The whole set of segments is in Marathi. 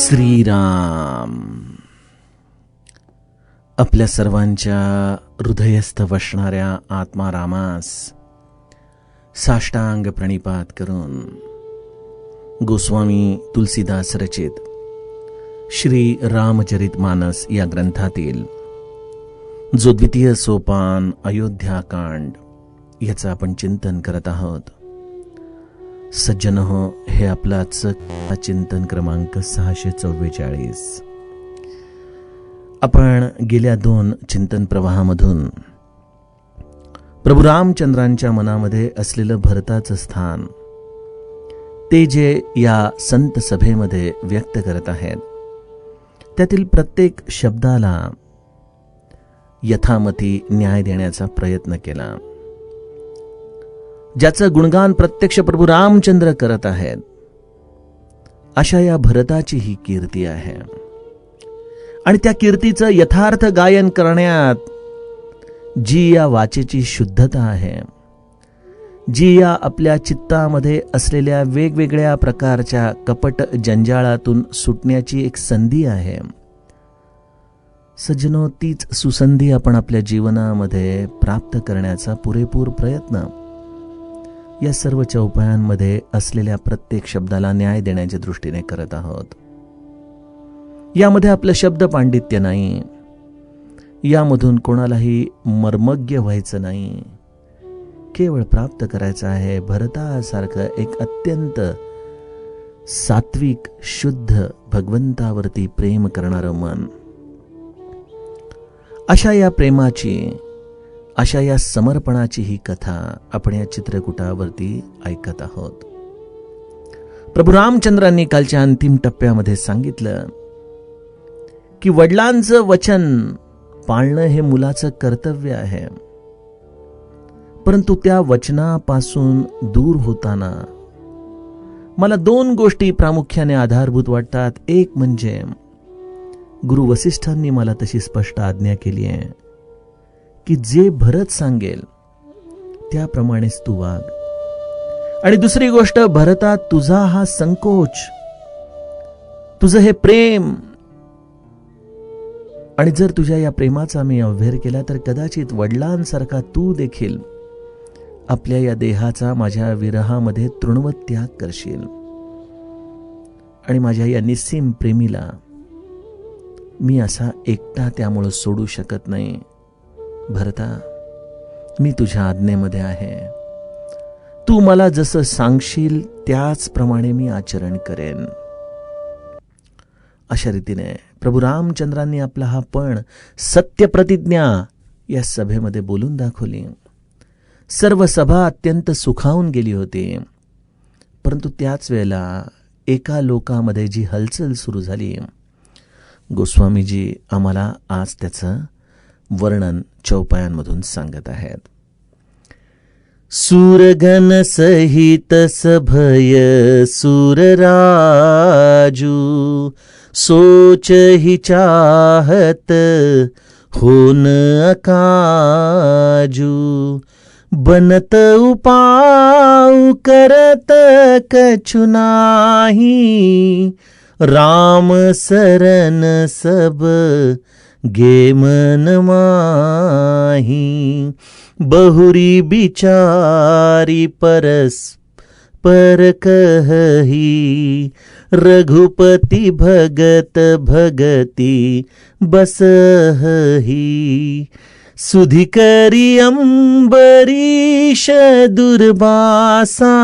श्रीराम. आपल्या सर्वांच्या हृदयस्थ वसणाऱ्या आत्मारामास साष्टांग प्रणिपात करून गोस्वामी तुलसीदास रचित श्री रामचरितमानस या ग्रंथातील जो द्वितीय सोपान अयोध्याकांड याचं आपण चिंतन करत आहोत. सज्जन हो, हे आपलाच चिंतन क्रमांक 644. आपण गेल्या 2 चिंतन प्रवाहामधून प्रभू रामचंद्रांच्या मनामध्ये असलेलं भरताचं स्थान ते जे या संत सभेमध्ये व्यक्त करत आहेत, त्यातील प्रत्येक शब्दाला यथामती न्याय देण्याचा प्रयत्न केला. ज्याचं गुणगान प्रत्यक्ष प्रभू रामचंद्र करत आहेत, अशा या भरताची ही कीर्ती आहे. आणि त्या कीर्तीचं यथार्थ गायन करण्यात जी या वाचेची शुद्धता आहे, जी या आपल्या चित्तामध्ये असलेल्या वेगवेगळ्या प्रकारच्या कपट जंजाळातून सुटण्याची एक संधी आहे, सज्जनो, तीच सुसंधी आपण आपल्या जीवनामध्ये प्राप्त करण्याचा पुरेपूर प्रयत्न या सर्व चौपायांमध्ये असलेल्या प्रत्येक शब्दाला न्याय देण्याच्या दृष्टीने करत आहोत. यामध्ये आपलं शब्द पांडित्य नाही, यामधून कोणालाही मर्मज्ञ व्हायचं नाही. केवळ प्राप्त करायचं आहे भरतासारखं एक अत्यंत सात्विक, शुद्ध, भगवंतावरती प्रेम करणारं मन. अशा या प्रेमाची, अशा या समर्पणाची ही कथा आपण या चित्रकूटावरती ऐकत आहोत. प्रभू रामचंद्रांनी कालच्या अंतिम टप्प्यामध्ये सांगितलं की वडिलांचं वचन पाळणं हे मुलाचं कर्तव्य आहे, परंतु त्या वचनापासून दूर होताना मला 2 गोष्टी प्रामुख्याने आधारभूत वाटतात. एक म्हणजे गुरु वसिष्ठांनी मला तशी स्पष्ट आज्ञा केली आहे की जे भरत सांगेल त्याप्रमाणेच तू वाग. आणि दुसरी गोष्ट, भरता, तुझा हा संकोच, तुझं हे प्रेम, आणि जर तुझ्या या प्रेमाचा मी अव्हेर केला तर कदाचित वडिलांसारखा तू देखील आपल्या या देहाचा माझ्या विरहामध्ये तृणवत त्याग करशील. आणि माझ्या या निस्सीम प्रेमीला मी असा एकटा त्यामुळे सोडू शकत नाही. भरता, मी तुझ्या आज्ञेमध्ये आहे. तू मला जसं सांगशील त्याचप्रमाणे मी आचरण करेन. अशा रीतीने प्रभू रामचंद्रांनी आपला हा पण सत्य प्रतिज्ञा या सभेमध्ये बोलून दाखवली. सर्व सभा अत्यंत सुखावून गेली होती, परंतु त्याच वेळेला एका लोकामध्ये जी हलचल सुरू झाली, गोस्वामीजी आम्हाला आज त्याचं वर्णन चौपायांमधून सांगत आहेत. सूरगण सहित सभय सूरराजू, सोच ही चाहत होन अकाजू, बनत उपाऊ करत कछु नाही, राम सरन सब गे मन माही, बहुरी बिचारी परस पर कही, रघुपति भगत भगति बसही, सुधि करी अम्बरीश दुर्बासा,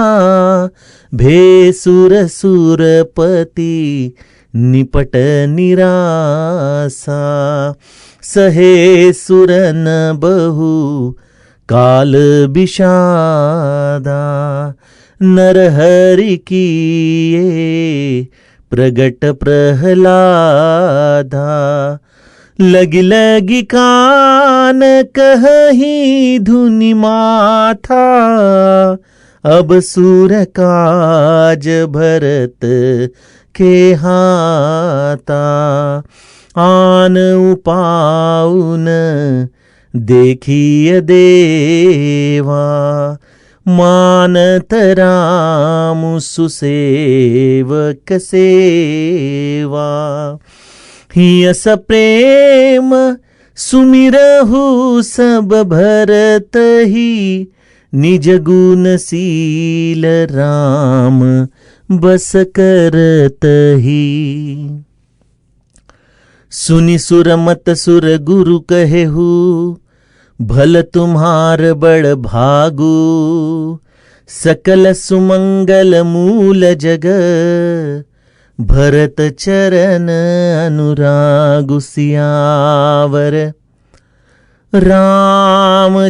भेसुर सुरपति निपट निरासा, सहे सुरन बहु काल विषादा, नरहरि किए प्रगट प्रहलादा, लगी लगी कान कहीं धुनि माथा, अब सूर काज भरत के हाता, आन उपाउन देखिय देवा, मानत राम सुसेवक सेवा। यस प्रेम सुमिरहु सब भरत ही, निज गुणशील राम बस करत ही। सुनि सुर मत सुर गुरु कहेहु, भल तुम्हार बड़ भागु। सकल सुमंगल मूल जग, भरत चरण अनुरागु। सियावर रामचंद्र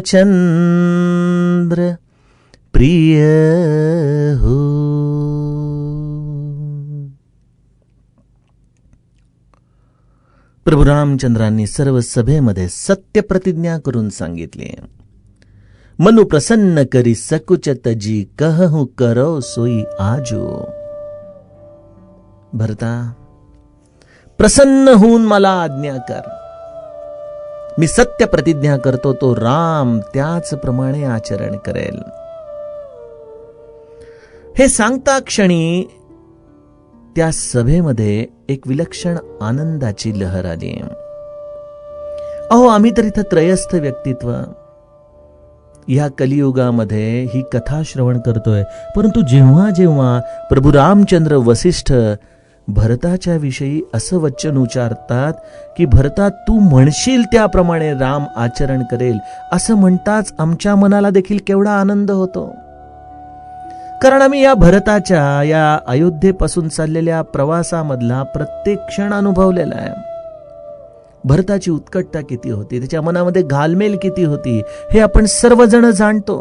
प्रिय हो। प्रभू रामचंद्रांनी सर्व सभेमध्ये सत्य प्रतिज्ञा करून सांगितले, मनु प्रसन्न करी सकुच तजी, कहूं करो सोई आजो। भरता, प्रसन्न होऊन मला आज्ञा कर, मी सत्य प्रतिज्ञा करतो, तो राम त्याचप्रमाणे आचरण करेल। हे सांगता क्षणी त्या सभेमध्ये एक विलक्षण आनंदाची लहर आली। अहो, आम्ही तर इथं त्रयस्थ व्यक्तित्व या कलियुगामध्ये ही कथा श्रवण करतोय, परंतु जेव्हा जेव्हा प्रभू रामचंद्र वसिष्ठ भरताच्या विषयी असं वचन उच्चारतात की भरता, तू म्हणशील त्याप्रमाणे राम आचरण करेल, असं म्हणताच आमच्या मनाला देखील केवढा आनंद होतो। कारण आम्ही या भरताच्या या अयोध्येपासून चाललेल्या प्रवासामधला प्रत्येक क्षण अनुभवलेला आहे। भरताची उत्कटता किती होती, त्याच्या मनामध्ये घालमेल किती होती, हे आपण सर्वजण जाणतो।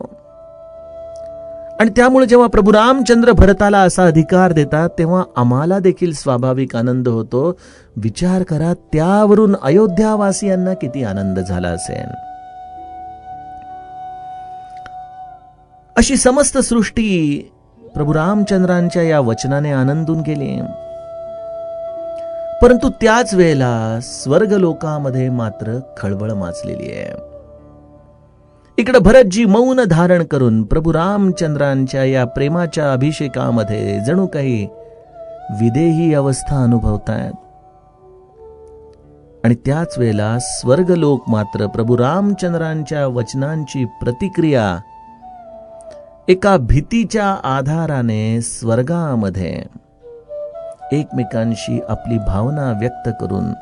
आणि त्यामुळे जेव्हा प्रभू रामचंद्र भरताला असा अधिकार देतात, तेव्हा आम्हाला देखील स्वाभाविक आनंद होतो। विचार करा, त्यावरून अयोध्यावासियांना किती आनंद झाला असेल। अशी समस्त सृष्टी प्रभू रामचंद्रांच्या या वचनाने आनंदून गेली। परंतु त्याच वेळेला स्वर्ग लोकामध्ये मात्र खळबळ माजलेली आहे। इकडे भरतजी मौन धारण करून प्रभू रामचंद्रांच्या या प्रेमाच्या अभिषेकामध्ये जणू काही विदेही अवस्था अनुभवतायत। आणि त्याच वेळेला स्वर्ग लोक मात्र प्रभू रामचंद्रांच्या वचनांची प्रतिक्रिया एका भीतीच्या आधाराने स्वर्गामध्ये एकमेकांशी आपली भावना व्यक्त करून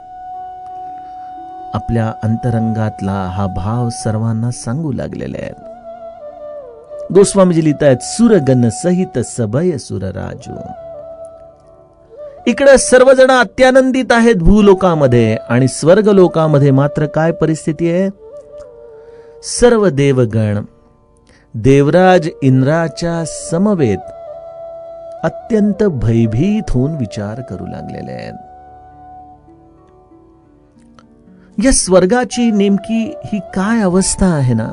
आपल्या अंतरंगातला हा भाव सर्वांना सांगू लागलेले आहेत। गोस्वामीजी लिहितायत, सुरगण सहित सभय सुरराजू। इकडे सर्वजण अत्यानंदित आहेत भूलोकामध्ये, आणि स्वर्ग लोकामध्ये मात्र काय परिस्थिती आहे? सर्व देवगण देवराज इंद्राच्या समवेत अत्यंत भयभीत होऊन विचार करू लागलेले आहेत। या स्वर्गाची नेमकी ही काय अवस्था आहे ना,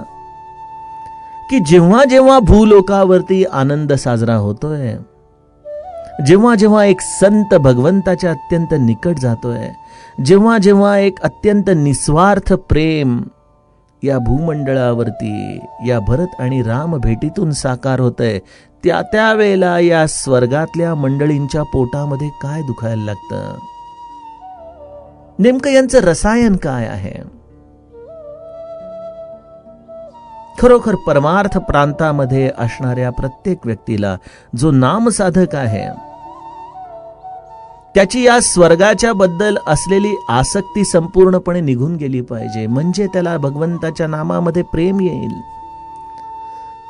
की जेव्हा जेव्हा भूलोकावरती आनंद साजरा होतोय, जेव्हा जेव्हा एक संत भगवंताच्या अत्यंत निकट जातोय, जेव्हा जेव्हा एक अत्यंत निस्वार्थ प्रेम या भूमंडळावरती या भरत आणि राम भेटीतून साकार होतंय, त्या वेळेला या स्वर्गातल्या मंडळींच्या पोटामध्ये काय दुखायला लागतं? नेमकं यांचं रसायन काय आहे? खरोखर परमार्थ प्रांतामध्ये असणाऱ्या प्रत्येक व्यक्तीला जो नामसाधक आहे, त्याची या स्वर्गाच्या बद्दल असलेली आसक्ती संपूर्णपणे निघून गेली पाहिजे, म्हणजे त्याला भगवंताच्या नामामध्ये प्रेम येईल।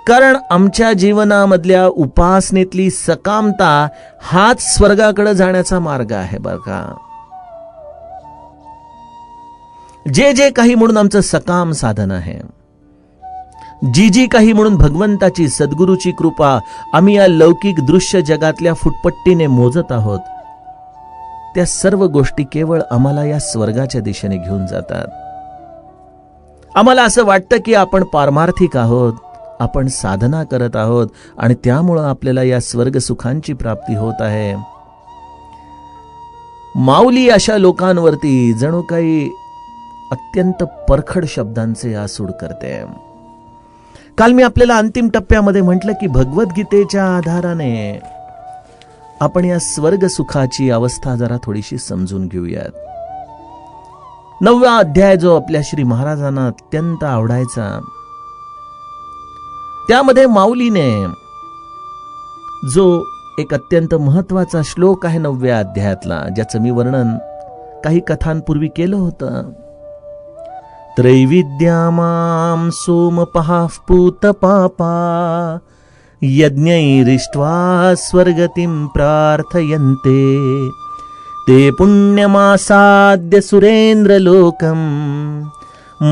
कारण आमच्या जीवनामधल्या उपासनेतली सकामता हाच स्वर्गाकडे जाण्याचा मार्ग आहे बरं का। जे जे काही म्हणून आमचं सकाम साधन आहे, जी जी काही म्हणून भगवंताची सद्गुरूची कृपा आम्ही या लौकिक दृश्य जगातल्या फुटपट्टीने मोजत आहोत, त्या सर्व गोष्टी केवळ आम्हाला या स्वर्गाच्या दिशेने घेऊन जातात। आम्हाला असं वाटतं की आपण पारमार्थिक आहोत, आपण साधना करत आहोत, आणि त्यामुळे आपल्याला या स्वर्ग सुखांची प्राप्ती होत आहे। माऊली अशा लोकांवरती जणू काही अत्यंत परखड शब्दांचे आसूड करते। काल मी आपल्याला अंतिम टप्प्यामध्ये म्हटलं की भगवद्गीतेच्या आधाराने आपण या स्वर्ग सुखाची अवस्था जरा थोडीशी समजून घेऊयात. 9वा अध्याय जो आपल्या श्री महाराजांना अत्यंत आवडायचा, त्यामध्ये माऊलीने जो एक अत्यंत महत्वाचा श्लोक आहे 9व्या अध्यायातला, ज्याचं मी वर्णन काही कथांपूर्वी केलं होतं. त्रैविद्यामां सोमपहाः पूतपापा यज्ञैरिष्ट्वा स्वर्गतिं प्रार्थयन्ते ते पुण्यमासाद्य सुरेन्द्रलोकं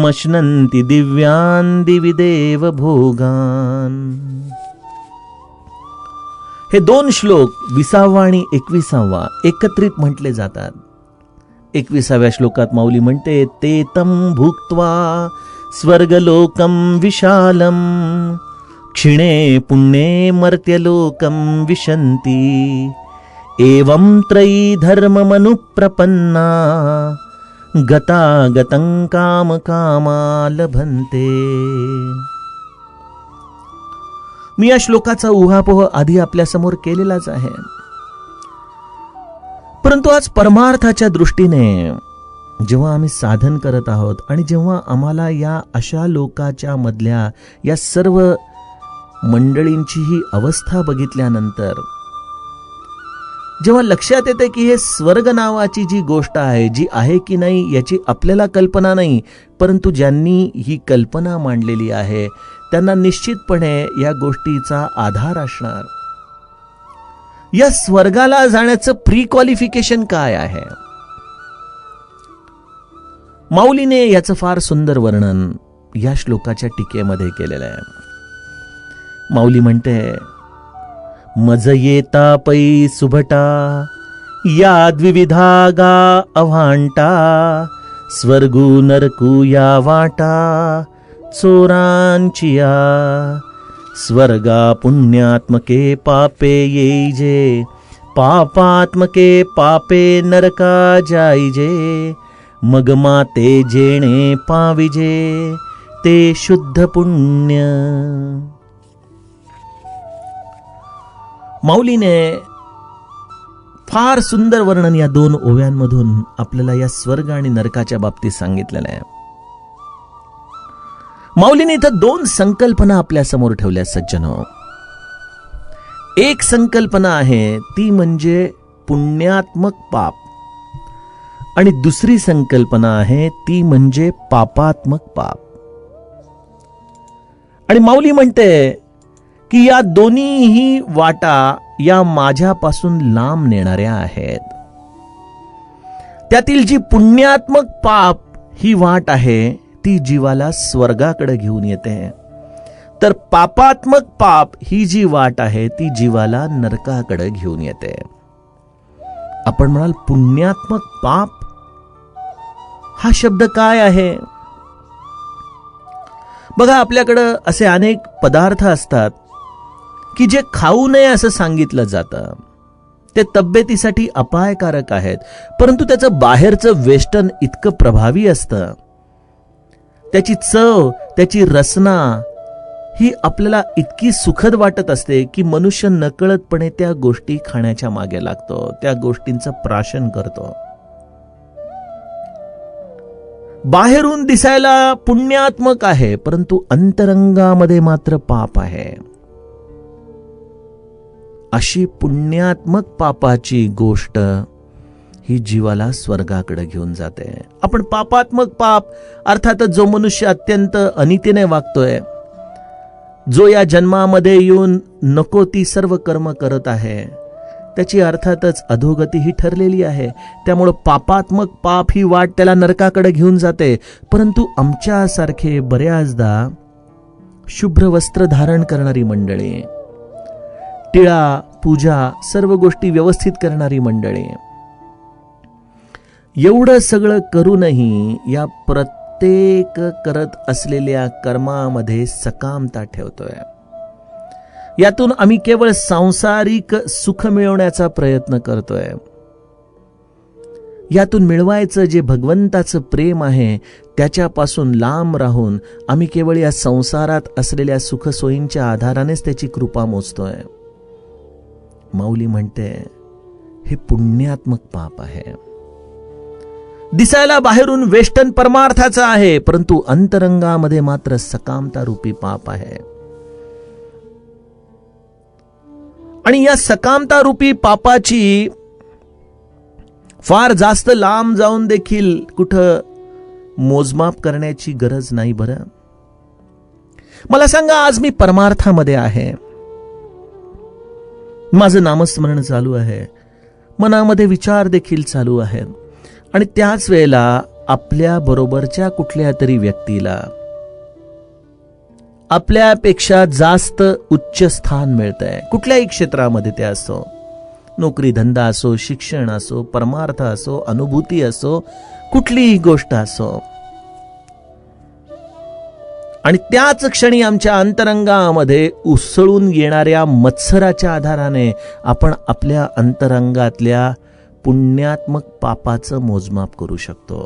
मश्नन्ति दिव्यान् दिवि देव भोगान्. हे 2 श्लोक 20वा आणि 21वा एकत्रित म्हटले जातात. 21व्या श्लोकात माऊली म्हणते, ते तं भुक्त्वा स्वर्गलोकं विशालम क्षिणे पुण्ये मर्त्यलोकं विशन्ति एवं त्रयी धर्ममनुप्रपन्ना गतागतं कामकामा लभन्ते. मी या श्लोकाचा उहापोह आधी आपल्या समोर केलेलाच आहे, परंतु आज परमार्थाच्या दृष्टीने जेव्हा आम्ही साधन करत आहोत आणि जेव्हा आम्हाला या अशा लोकाच्या मधल्या या सर्व मंडळींची ही अवस्था बघितल्यानंतर जेव्हा लक्षात येते की हे स्वर्ग नावाची जी गोष्ट आहे, जी आहे की नाही याची आपल्याला कल्पना नाही, परंतु ज्यांनी ही कल्पना मांडलेली आहे त्यांना निश्चितपणे या गोष्टीचा आधार असणार. या स्वर्गाला जाण्याचं प्री क्वालिफिकेशन काय आहे? माऊलीने याचं फार सुंदर वर्णन या श्लोकाच्या टीकेमध्ये केलेलं आहे. माऊली म्हणते, मज येता पै सुभटा या द्विविधा गा अव्हांटा स्वर्गू नरकू या वाटा चोरांचिया स्वर्गा पुण्यात्मके पापे येईजे पापात्मके पापे नरका जाईजे मग माते जेणे पाविजे ते शुद्ध पुण्य. माऊलीने फार सुंदर वर्णन या 2 ओव्यांमधून आपल्याला या स्वर्ग आणि नरकाच्या बाबतीत सांगितलेलं आहे. माऊलीने इथं 2 संकल्पना आपल्या समोर ठेवल्या सज्जनो. एक संकल्पना आहे ती म्हणजे पुण्यात्मक पाप, आणि दुसरी संकल्पना आहे ती म्हणजे पापात्मक पाप. आणि माऊली म्हणते की या दोन्हीही वाटा या माझ्यापासून लांब नेणाऱ्या आहेत. त्यातील जी पुण्यात्मक पाप ही वाट आहे ती जीवाला स्वर्गाकडे घेऊन येते, तर पापात्मक पाप ही जी वाट आहे ती जीवाला नरकाकडे घेऊन येते. आपण म्हणाल पुण्यात्मक पाप हा शब्द काय आहे? बघा, आपल्याकडं असे अनेक पदार्थ असतात की जे खाऊ नये असं सांगितलं जातं. ते तब्येतीसाठी अपायकारक आहेत, परंतु त्याचं बाहेरचं वेष्टन इतकं प्रभावी असतं, त्याची चव, त्याची रसना ही आपल्याला इतकी सुखद वाटत असते की मनुष्य नकळतपणे त्या गोष्टी खाण्याच्या मागे लागतो, त्या गोष्टींचं प्राशन करतो. बाहेरून दिसायला पुण्यात्मक आहे, परंतु अंतरंगामध्ये मात्र पाप आहे. अशी पुण्यात्मक पापाची गोष्ट ही जीवाला स्वर्गाकडे घेऊन जाते. आपण पापात्मक पाप अर्थातच जो मनुष्य अत्यंत अनितीने वागतोय, जो या जन्मामध्ये येऊन नको ती सर्व कर्म करत आहे, त्याची अर्थातच अधोगती ही ठरलेली आहे. त्यामुळे पापात्मक पाप ही वाट त्याला नरकाकडे घेऊन जाते. परंतु आमच्यासारखे बऱ्याचदा शुभ्र वस्त्र धारण करणारी मंडळी, टिळा पूजा सर्व गोष्टी व्यवस्थित करणारी मंडळी, एवढं सगळं करूनही या प्रत्येक करत असलेल्या कर्मामध्ये सकामता ठेवतोय. यातून आम्ही केवळ सांसारिक सुख मिळवण्याचा प्रयत्न करतोय. यातून मिळवायचं जे भगवंताचं प्रेम आहे त्याच्यापासून लांब राहून आम्ही केवळ या संसारात असलेल्या सुखसोयींच्या आधारानेच त्याची कृपा मोजतोय. माऊली म्हणते हे पुण्यात्मक पाप आहे. दिसायला बाहेरून वेष्टन परमार्थाचा आहे, परंतु अंतरंगामध्ये मात्र सकामता रूपी पाप आहे. आणि या सकामता रूपी पापाची फार जास्त लांब जाऊन देखील कुठं मोजमाप करण्याची गरज नाही बरं. मला सांगा, आज मी परमार्थामध्ये आहे, माझं नामस्मरण चालू आहे, मनामध्ये विचार देखील चालू आहेत, आणि त्याच वेळेला आपल्या बरोबरच्या कुठल्या तरी व्यक्तीला आपल्यापेक्षा जास्त उच्च स्थान मिळतंय, कुठल्याही क्षेत्रामध्ये ते असो, नोकरी धंदा असो, शिक्षण असो, परमार्थ असो, अनुभूती असो, कुठलीही गोष्ट असो, आणि त्याच क्षणी आमच्या अंतरंगामध्ये उसळून येणाऱ्या मत्सराच्या आधाराने आपण आपल्या अंतरंगातल्या पुण्यात्मक पापाचं मोजमाप करू शकतो.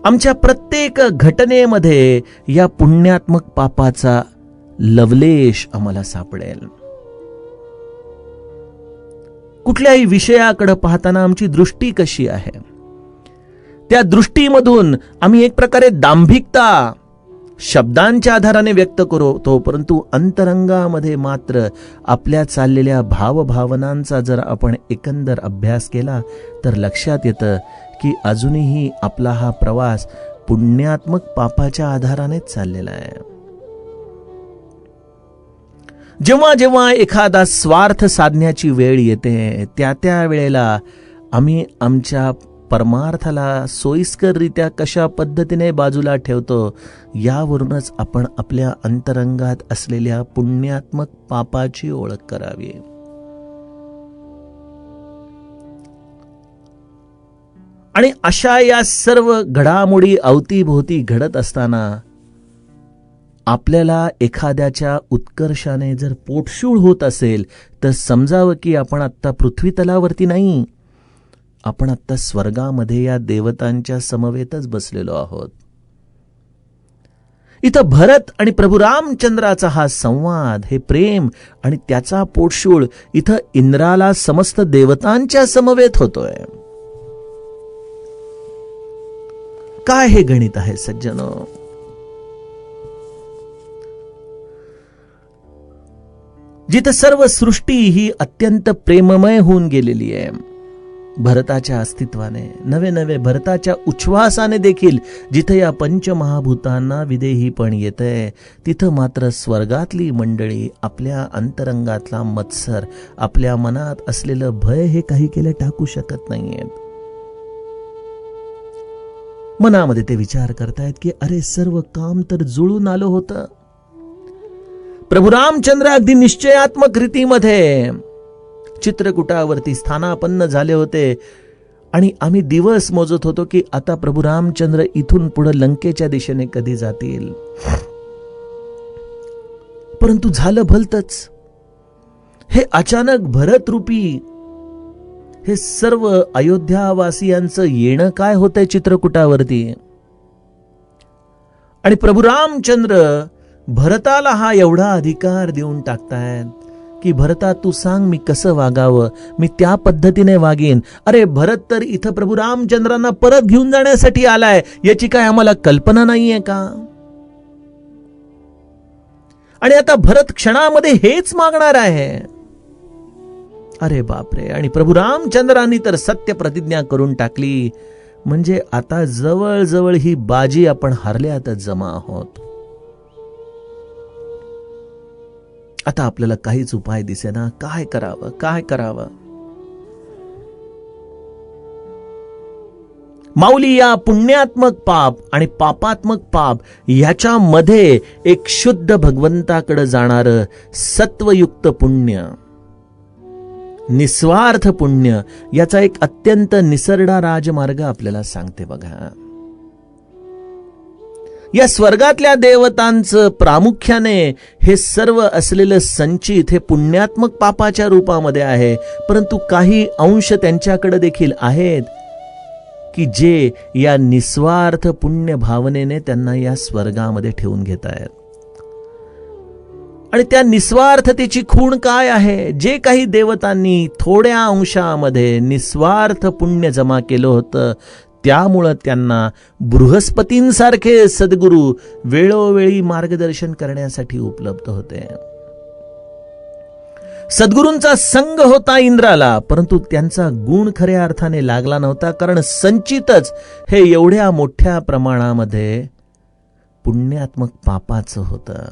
आमच्या प्रत्येक घटनेमध्ये या पुण्यात्मक पापाचा लवलेश आम्हाला सापडेल. कुठल्याही विषयाकडे पाहताना आमची दृष्टी कशी आहे, त्या दृष्टीमधून आम्ही एक प्रकारे दांभिकता शब्दांच्या आधाराने व्यक्त करतो, परंतु अंतरंगामध्ये मात्र आपल्या चाललेल्या भावभावनांचा जर आपण एकंदर अभ्यास केला तर लक्षात येतं की अजूनही आपला हा प्रवास पुण्यात्मक पापाच्या आधारानेच चाललेला आहे. जेव्हा जेव्हा एखादा स्वार्थ साधण्याची वेळ येते त्या वेळेला आम्ही आमच्या परमार्थाला सोयीस्कररित्या कशा पद्धतीने बाजूला ठेवतो, यावरूनच आपण आपल्या अंतरंगात असलेल्या पुण्यात्मक पापाची ओळख करावी. आणि अशा या सर्व घडामोडी अवतीभोवती घडत असताना आपल्याला एखाद्याच्या उत्कर्षाने जर पोटशूळ होत असेल तर समजावं की आपण आत्ता पृथ्वी तलावरती नाही, आपण आत्ता स्वर्गामध्ये या देवतांच्या समवेतच बसलेलो आहोत. इथं भरत आणि प्रभू रामचंद्राचा हा संवाद, हे प्रेम आणि त्याचा पोटशूळ इथं इंद्राला समस्त देवतांच्या समवेत होतोय. काय हे गणित आहे सज्जनो. जिथं सर्व सृष्टी ही अत्यंत प्रेममय होऊन गेलेली आहे, भरताच्या अस्तित्वाने, नवे नवे भरताच्या उच्छ्वासाने देखील जिथे या पंचमहाभूतांना विदेही पण येतंय, तिथं मात्र स्वर्गातली मंडळी आपल्या अंतरंगातला मत्सर, आपल्या मनात असलेलं भय हे काही केलं टाकू शकत नाहीयेत. मनामध्ये ते विचार करतायत की अरे सर्व काम तर जुळून आलं होतं. प्रभू रामचंद्र अगदी निश्चयात्मक रीतीमध्ये चित्रकूटावरती स्थानापन्न झाले होते आणि आम्ही दिवस मोजत होतो की आता प्रभू रामचंद्र इथून पुढे लंकेच्या दिशेने कधी जातील. परंतु झालं भलतच. हे अचानक भरत रूपी हे सर्व अयोध्यावासियांचं येणं काय होतंय चित्रकूटावरती, आणि प्रभू रामचंद्र भरताला हा एवढा अधिकार देऊन टाकतायत की भरता तू सांग मी कसं वागावं, मी त्या पद्धतीने वागेन. अरे भरत तर इथं प्रभू रामचंद्रांना परत घेऊन जाण्यासाठी आलाय, याची काय आम्हाला कल्पना नाहीये का? आणि आता भरत क्षणामध्ये हेच मागणार आहे. अरे बापरे. आणि प्रभू रामचंद्रांनी तर सत्य प्रतिज्ञा करून टाकली, म्हणजे आता जवळजवळ ही बाजी आपण हरल्यातच जमा आहोत. आता आपल्याला काहीच उपाय दिसेना. काय करावं, काय करावं. माऊली या पुण्यात्मक पाप आणि पापात्मक पाप ह्याच्यामध्ये एक शुद्ध भगवंताकडे जाणारं सत्वयुक्त पुण्य, निस्वार्थ पुण्य, याचा एक अत्यंत निसरडा राजमार्ग आपल्याला सांगते बघा. या स्वर्गातल्या देवतांचं प्रामुख्याने हे सर्व असलेलं संचित हे पुण्यात्मक पापाच्या रूपामध्ये आहे, परंतु काही अंश त्यांच्याकडे देखील आहेत की जे या निस्वार्थ पुण्य भावनेने त्यांना या स्वर्गामध्ये ठेवून घेत आहेत. आणि त्या निस्वार्थतेची खूण काय आहे? जे काही देवतांनी थोड्या अंशामध्ये निस्वार्थ पुण्य जमा केलं होतं, त्यामुळं त्यांना बृहस्पतींसारखे सद्गुरू वेळोवेळी मार्गदर्शन करण्यासाठी उपलब्ध होते. सद्गुरूंचा संग होता इंद्राला, परंतु त्यांचा गुण खऱ्या अर्थाने लागला नव्हता, कारण संचितच हे एवढ्या मोठ्या प्रमाणामध्ये पुण्यात्मक पापाचं होतं.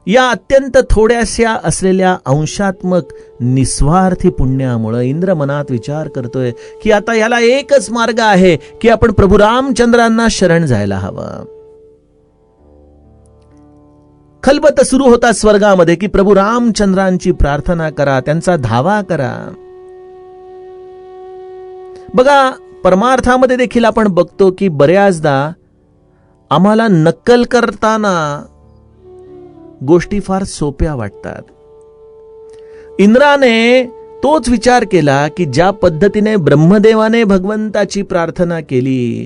या अत्यंत थोड्याशा असलेल्या अंशात्मक निस्वार्थी पुण्यामुळे इंद्र मनात विचार करतोय की आता याला एकच मार्ग आहे की आपण प्रभू रामचंद्रांना शरण जायला हवं. खलबत सुरू होता स्वर्गामध्ये की प्रभू रामचंद्रांची प्रार्थना करा, त्यांचा धावा करा. बघा, परमार्थामध्ये देखील आपण बघतो की बऱ्याचदा आम्हाला नक्कल करताना गोष्टी फार सोप्या वाटतात. इंद्राने तोच विचार केला की ज्या पद्धतीने ब्रह्मदेवाने भगवंताची प्रार्थना केली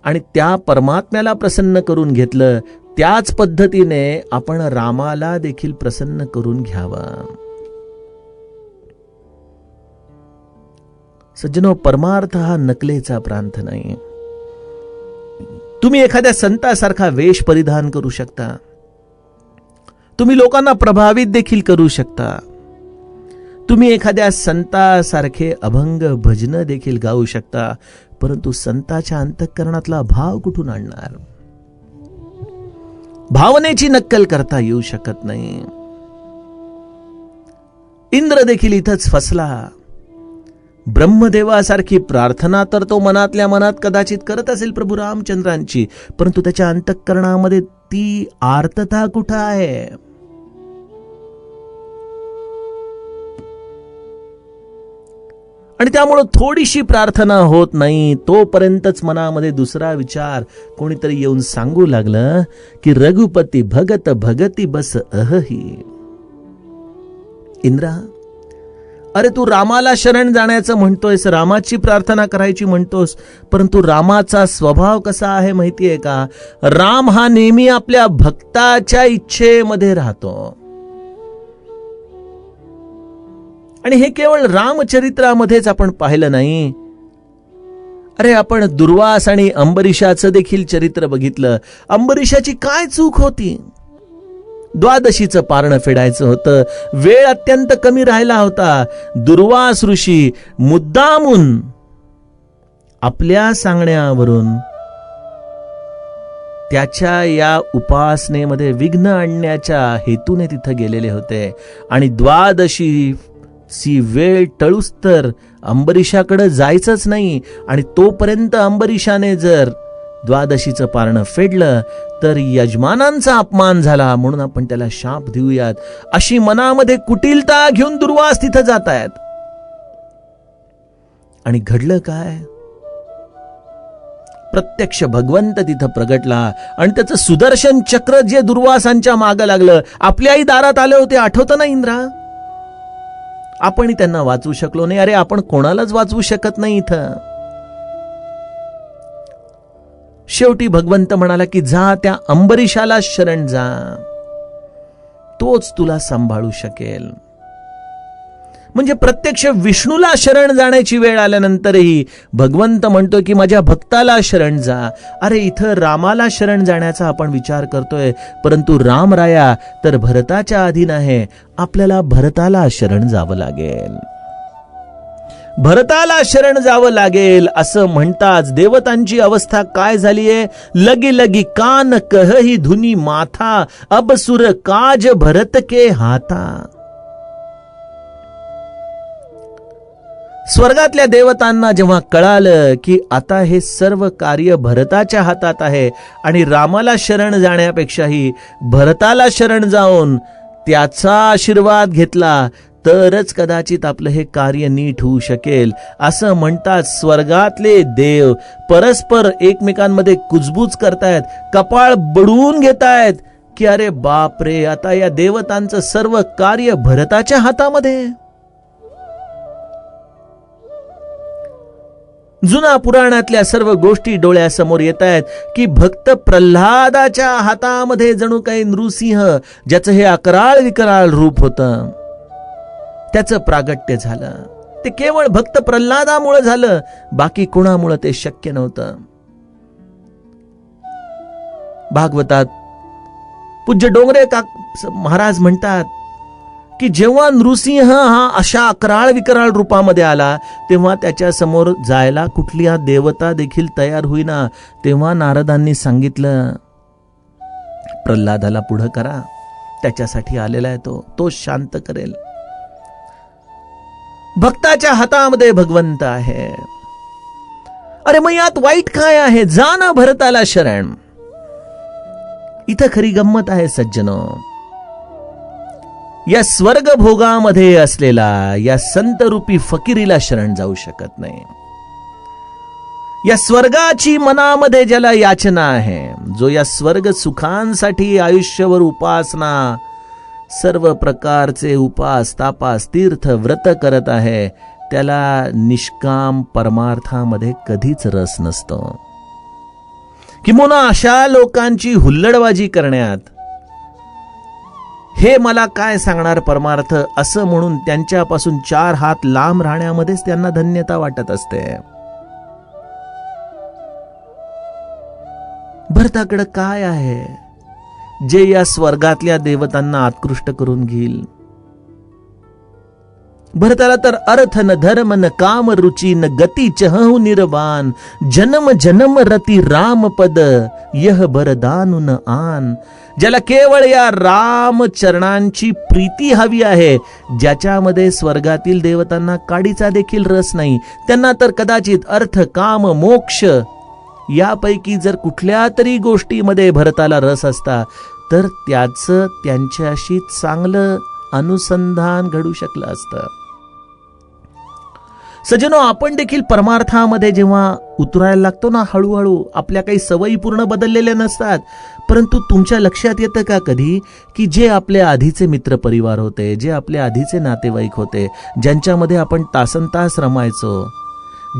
आणि त्या परमात्म्याला प्रसन्न करून घेतलं, त्याच पद्धतीने आपण रामाला देखील प्रसन्न करून घ्यावं. सज्जनो, परमार्थ हा नकलेचा प्रांत नाही. तुम्ही एखाद्या संतासारखा वेश परिधान करू शकता, तुम्ही लोकांना प्रभावित देखील करू शकता, तुम्ही एखाद्या संतासारखे अभंग भजन देखील गाऊ शकता, परंतु संताच्या अंतःकरणातला भाव कुठून आणणार? भावनेची नक्कल करता येऊ शकत नाही. इंद्र देखील इथंच फसला. ब्रह्मदेवासारखी प्रार्थना तर तो मनातल्या मनात कदाचित करत असेल प्रभू रामचंद्रांची, परंतु त्याच्या अंतःकरणामध्ये ती आर्तता कुठं आहे? आणि त्यामुळे थोडीशी प्रार्थना होत नाही तोपर्यंतच मनामध्ये दुसरा विचार कोणीतरी येऊन सांगू लागलं की रघुपती भगत भगती बस अहही. इंद्रा, अरे तू रामाला शरण जाण्याचं म्हणतोयस, रामाची प्रार्थना करायची म्हणतोस, परंतु रामाचा स्वभाव कसा आहे माहितीये का? राम हा नेहमी आपल्या भक्ताच्या इच्छेमध्ये राहतो. आणि हे केवळ रामचरित्रामध्येच आपण पाहिलं नाही. अरे, आपण दुर्वास आणि अंबरीशाचं देखील चरित्र बघितलं. अंबरीशाची काय चूक होती? द्वादशीचं पारणं फेडायचं होतं, वेळ अत्यंत कमी राहिला होता. दुर्वास ऋषी मुद्दामून आपल्या सांगण्यावरून त्याच्या या उपासनेमध्ये विघ्न आणण्याच्या हेतूने तिथे गेलेले होते. आणि द्वादशीची वेळ टळूस तर अंबरीशाकडे जायचंच नाही. आणि तोपर्यंत अंबरीशाने जर द्वादशीचं पारणं फेडलं तर यजमानांचा अपमान झाला, म्हणून आपण त्याला शाप देऊयात, अशी मनामध्ये कुटिलता घेऊन दुर्वास तिथं जात आहेत. आणि घडलं काय? प्रत्यक्ष भगवंत तिथं प्रगटला आणि त्याचं सुदर्शन चक्र जे दुर्वासांच्या मागं लागलं, आपल्याही दारात आले होते, आठवतं ना इंद्रा? आपणही त्यांना वाचवू शकलो नाही. अरे, आपण कोणालाच वाचवू शकत नाही इथं. शेवटी भगवंत म्हणाला की जा, त्या अंबरीशाला शरण जा, तोच तुला सांभाळू शकेल. म्हणजे प्रत्यक्ष विष्णूला शरण जाण्याची वेळ आल्यानंतरही भगवंत म्हणतोय की माझ्या भक्ताला शरण जा. अरे, इथं रामाला शरण जाण्याचा आपण विचार करतोय, परंतु रामराया तर भरताच्या अधीन आहे. आपल्याला भरताला शरण जावं लागेल. भरताला शरण जावं लागेल असं म्हणताच देवतांची अवस्था काय झालीये? लगी लगी कान कहही धुनी माथा, अब सुर काज भरत के हाता. स्वर्गातल्या देवतांना जेव्हा कळालं की आता हे सर्व कार्य भरताच्या हातात आहे आणि रामाला शरण जाण्यापेक्षाही भरताला शरण जाऊन त्याचा आशीर्वाद घेतला तरच कदाचित आपलं हे कार्य नीट होऊ शकेल. असं म्हणतात स्वर्गातले देव परस्पर एकमेकांमध्ये कुजबूज करतायत, कपाळ बडवून घेतायत की अरे बाप रे, आता या देवतांचं सर्व कार्य भरताच्या हातामध्ये. जुना पुराणातल्या सर्व गोष्टी डोळ्यासमोर येत आहेत की भक्त प्रल्हादाच्या हातामध्ये जणू काही नृसिंह, ज्याचं हे अकराळ विकराळ रूप होतं, त्याचं प्रागट्य झालं. ते केवळ भक्त प्रल्हादामुळे झालं, बाकी कोणामुळे ते शक्य नव्हतं. भागवतात पूज्य डोंगरे महाराज म्हणतात की जेव्हा नृसिंह हा अशा अकराळ विकराळ रूपामध्ये आला, तेव्हा त्याच्या समोर जायला कुठली देवता देखील तयार होईना. तेव्हा नारदांनी सांगितलं, प्रल्हादाला पुढं करा, त्याच्यासाठी आलेला आहे तो शांत करेल. भक्ताच्या हातामध्ये भगवंत आहे. अरे मग यात वाईट काय आहे? जा ना भरताला शरण. इथं खरी गंमत आहे सज्जनो. या स्वर्ग भोगामध्ये असलेला या संतरूपी फकीरीला शरण जाऊ शकत नाही. या स्वर्गाची मनामध्ये ज्याला याचना आहे, जो या स्वर्ग सुखांसाठी आयुष्यभर उपासना, सर्व प्रकारचे उपास तापास तीर्थ व्रत करत आहे, त्याला निष्काम परमार्थामध्ये कधीच रस नसतो. किंवा अशा लोकांची हुल्लडबाजी करण्यात, हे मला काय सांगणार परमार्थ, असं म्हणून त्यांच्यापासून 4 हात लांब राहण्यामध्येच त्यांना धन्यता वाटत असते. भरताकडे काय आहे जे या स्वर्गातल्या देवतांना आत्कृष्ट करून घेईल? भरताला तर अर्थ न धर्म न काम रुची न गती चहु निर्वाण, जन्म जन्म रती राम पद यह बरदानु न आन. ज्याला केवळ या राम चरणांची प्रीती हवी आहे, ज्याच्यामध्ये स्वर्गातील देवतांना काडीचा देखील रस नाही, त्यांना तर कदाचित अर्थ काम मोक्ष यापैकी जर कुठल्या तरी गोष्टीमध्ये भरताला रस असता, तर त्याचं त्यांच्याशी चांगलं अनुसंधान घडू शकलं असतं. सज्जनो, आपण देखील परमार्थामध्ये जेव्हा उतरायला लागतो ना, हळूहळू आपल्या काही सवयी पूर्ण बदललेल्या नसतात, परंतु तुमच्या लक्षात येतं का कधी की जे आपले आधीचे मित्र परिवार होते, जे आपले आधीचे नातेवाईक होते, ज्यांच्यामध्ये आपण तासनतास रमायचो,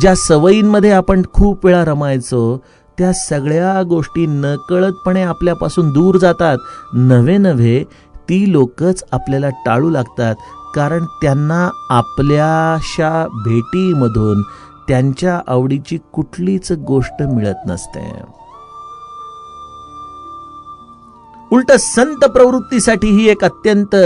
ज्या सवयींमध्ये आपण खूप वेळा रमायचो, त्या सगळ्या गोष्टी नकळतपणे आपल्यापासून दूर जातात. नवे नवे ती लोकच आपल्याला टाळू लागतात, कारण त्यांना आपल्याशा भेटीमधून त्यांच्या आवडीची कुठलीच गोष्ट मिळत नसते. उलट संत प्रवृत्तीसाठी ही एक अत्यंत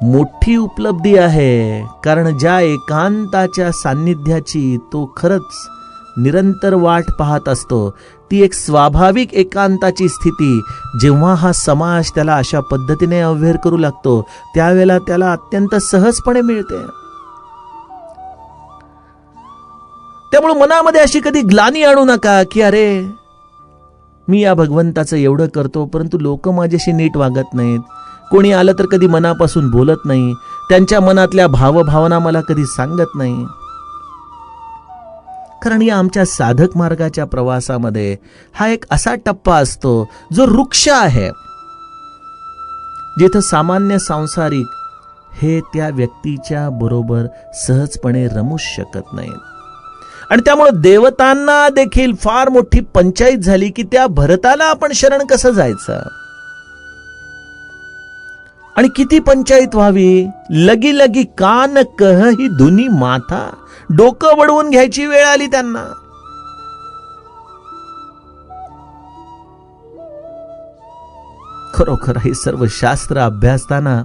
मोठी उपलब्धी आहे, कारण ज्या एकांताच्या सान्निध्याची तो खरंच निरंतर वाट पाहत असतो, ती एक स्वाभाविक एकांताची स्थिती जेव्हा हा समाज त्याला अशा पद्धतीने अव्हेर करू लागतो, त्यावेळेला त्याला अत्यंत सहजपणे मिळते. त्यामुळे मनामध्ये अशी कधी ग्लानी आणू नका की अरे मी या भगवंताचं एवढं करतो, परंतु लोक माझ्याशी नीट वागत नाहीत, कोणी आलं तर कधी मनापासून बोलत नाही, त्यांच्या मनातल्या भावभावना मला कधी सांगत नाही. कारण या आमच्या साधक मार्गाच्या प्रवासामध्ये हा एक असा टप्पा असतो जो वृक्ष आहे, जिथं सामान्य सांसारिक हे त्या व्यक्तीच्या बरोबर सहजपणे रमूच शकत नाहीत. आणि त्यामुळे देवतांना देखील फार मोठी पंचायत झाली की त्या भरताला आपण शरण कसं जायचं, आणि किती पंचायत व्हावी. लगी लगी कान कहही धुनी माथा, डोकं वळवून घ्यायची वेळ आली त्यांना. खरोखर हे सर्व शास्त्र अभ्यासताना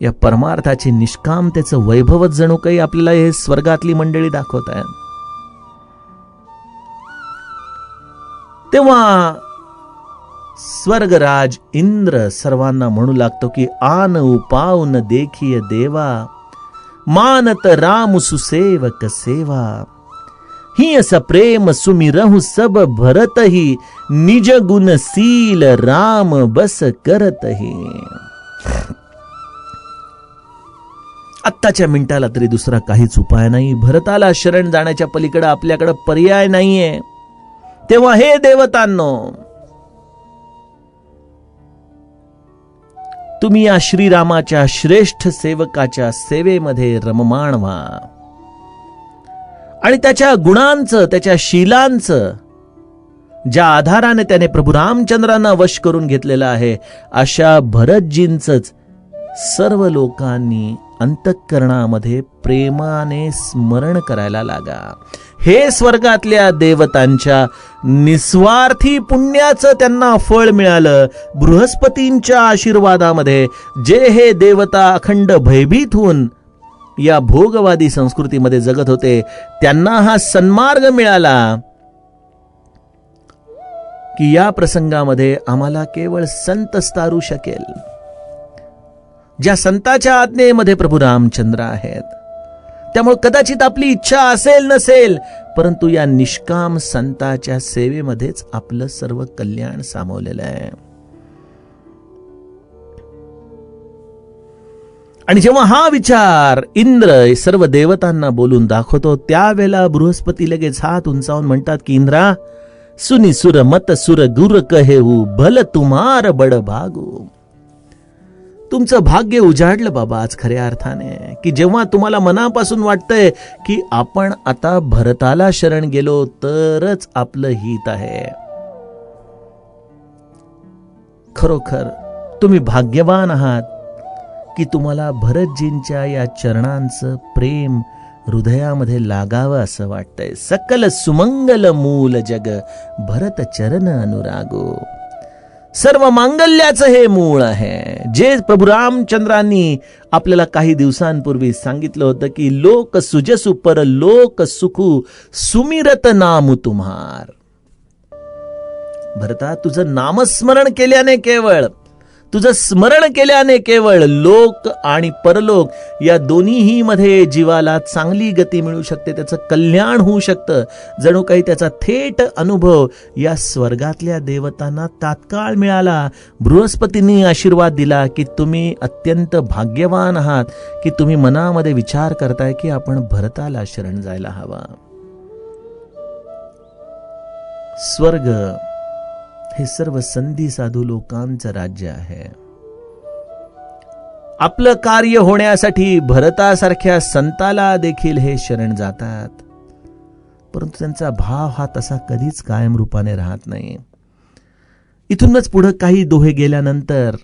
या परमार्थाचे निष्कामतेचं वैभवच जणू काही आपल्याला हे स्वर्गातली मंडळी दाखवत आहे. तेव्हा स्वर्गराज इंद्र सर्वांना म्हणू लागतो की आन उपाऊन देखिय देवा, मानत राम सुसेवक सेवा. ही अस प्रेम सुमिरहु सब भरतहि, निज गुणशील राम बस करतहि. आत्ताच्या मिनिटाला तरी दुसरा काहीच उपाय नाही. भरताला शरण जाण्याच्या पलीकडे आपल्याकडे पर्याय नाहीये. तेव्हा हे देवतांनो, तुम्ही या श्रीरामाच्या श्रेष्ठ सेवकाच्या सेवेमध्ये रममाण व्हा आणि त्याच्या गुणांचं, त्याच्या शीलांचं, ज्या आधाराने त्याने प्रभू रामचंद्रांना वश करून घेतलेला आहे, अशा भरतजींचंच सर्व लोकांनी अंतःकरणामध्ये प्रेमाने स्मरण करायला लागा. हे स्वर्गातल्या देवतांच्या निस्वार्थी पुण्याचं त्यांना फळ मिळालं. बृहस्पतींच्या आशीर्वादामध्ये जे हे देवता अखंड भयभीत होऊन या भोगवादी संस्कृतीमध्ये जगत होते, त्यांना हा सन्मार्ग मिळाला की या प्रसंगामध्ये आम्हाला केवळ संतच तारू शकेल. ज्या संताच्या आज्ञेमध्ये प्रभू रामचंद्र आहेत, त्यामुळे कदाचित आपली इच्छा असेल नसेल, परंतु या निष्काम संताच्या सेवेमध्येच आपलं सर्व कल्याण सामावलेलं आहे. आणि जेव्हा हा विचार इंद्र सर्व देवतांना बोलून दाखवतो, त्यावेळेला बृहस्पती लगेच हात उंचावून म्हणतात की इंद्रा, सुनी सुर मत सुर गुर कहेऊ, भल तुम्हार बड भागू. तुमचं भाग्य उजाडलं बाबा आज खऱ्या अर्थाने, की जेव्हा तुम्हाला मनापासून वाटतंय की आपण आता भरताला शरण गेलो तरच आपलं हित आहे. खरोखर तुम्ही भाग्यवान आहात की तुम्हाला भरतजींच्या या चरणांचं प्रेम हृदयामध्ये लागावं असं वाटतंय. सकल सुमंगल मूल जग भरत चरण अनुरागो. सर्व मांगल्याचं हे मूळ आहे, जे प्रभू रामचंद्रांनी आपल्याला काही दिवसांपूर्वी सांगितलं होतं की लोक सुजसु पर लोक सुखू सुमिरत नाम तुम्हार. भरता, तुझं नामस्मरण केल्याने, केवळ तुझं स्मरण केल्याने केवळ लोक आणि परलोक या दोन्हीही मध्ये जीवाला चांगली गती मिळू शकते, त्याचं कल्याण होऊ शकतं. जणू काही त्याचा थेट अनुभव या स्वर्गातल्या देवतांना तात्काळ मिळाला. बृहस्पतींनी आशीर्वाद दिला की तुम्ही अत्यंत भाग्यवान आहात की तुम्ही मनामध्ये विचार करताय की आपण भरताला शरण जायला हवा. स्वर्ग हे सर्व संधी साधू लोकांचं राज्य आहे. आपलं कार्य होण्यासाठी भरतासारख्या संताला देखील हे शरण जातात, परंतु त्यांचा भाव हा तसा कधीच कायम रूपाने राहत नाही. इथूनच पुढे काही दोहे गेल्यानंतर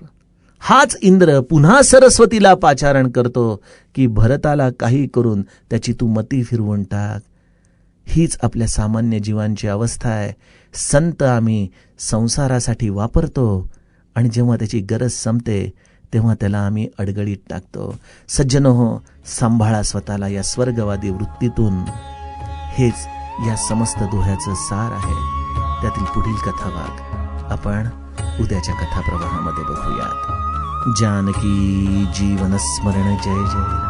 हाच इंद्र पुन्हा सरस्वतीला पाचारण करतो की भरताला काही करून त्याची तू मती फिरवून टाक. हीच आपल्या सामान्य जीवांची अवस्था आहे. संत आम्ही संसारासाठी वापरतो आणि जेव्हा त्याची गरज संपते तेव्हा त्याला आम्ही अडगळीत टाकतो. सज्जनो, सांभाळा स्वतःला या स्वर्गवादी वृत्तीतून. हेच या समस्त दोह्याचं सार आहे. त्यातील पुढील कथाभाग आपण उद्याच्या कथाप्रवाहामध्ये बघूयात. जानकी जीवन स्मरण जय जय.